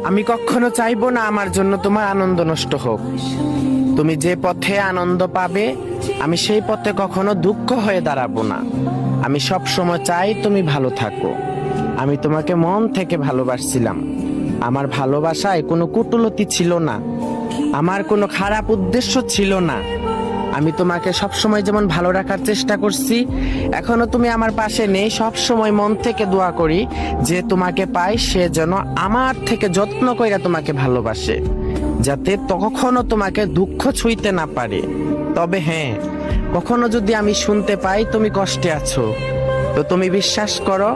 আমি কখনো চাইবো না আমার জন্য তোমার আনন্দ নষ্ট হোক। তুমি যে পথে আনন্দ পাবে আমি সেই পথে কখনো দুঃখ হয়ে দাঁড়াবো না। আমি সব সময় চাই তুমি ভালো থাকো। আমি তোমাকে মন থেকে ভালোবাসছিলাম। আমার ভালোবাসায় কোনো কুটুলতি ছিল না, আমার কোনো খারাপ উদ্দেশ্য ছিল না। আমি তোমাকে সব সময় যেমন ভালো রাখার চেষ্টা করছি, এখনো তুমি আমার পাশে নেই। সব সময় মন থেকে দোয়া করি যে তোমাকে পাই, সে যেন আমার থেকে যত্ন কইরা তোমাকে ভালোবাসে, যাতে কখনো তোমাকে দুঃখ ছুঁইতে না পারে। তবে হ্যাঁ, কখনো যদি আমি শুনতে পাই তুমি কষ্টে আছো, তো তুমি বিশ্বাস করো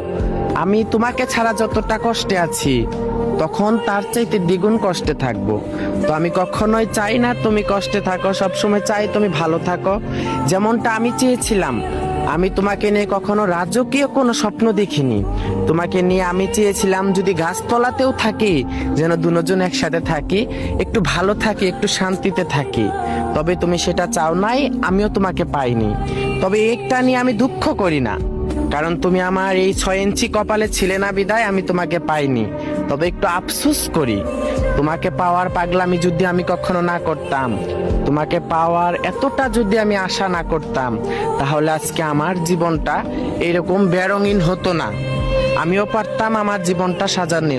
আমি তোমাকে ছাড়া যতটা কষ্টে আছি তখন তার চাইতে দ্বিগুণ কষ্টে থাকবো। তো আমি কখনোই চাই না তুমি কষ্টে থাকো, সবসময় চাই তুমি ভালো থাকো, যেমনটা আমি চেয়েছিলাম। আমি তোমাকে নিয়ে কখনো রাজকীয় কোনো স্বপ্ন দেখিনি। তোমাকে নিয়ে আমি চেয়েছিলাম যদি গাছতলাতেও থাকি যেন দুজন একসাথে থাকি, একটু ভালো থাকি, একটু শান্তিতে থাকি। তবে তুমি সেটা চাও নাই, আমিও তোমাকে পাইনি। তবে একটা নিয়ে আমি দুঃখ করি না, কারণ তুমি আমার এই 6 ইঞ্চি কপালে ছিলে না বিদায় আমি তোমাকে পাইনি। তবে একটু আফসোস করি, তোমাকে পাওয়ার পাগলামি যদি আমি কখনো না করতাম, তোমাকে পাওয়ার এতটা যদি আমি আশা না করতাম, তাহলে আজকে আমার জীবনটা এরকম বেরঙিন হতো না। আমিও পারতাম আমার জীবনটা সাজাতে।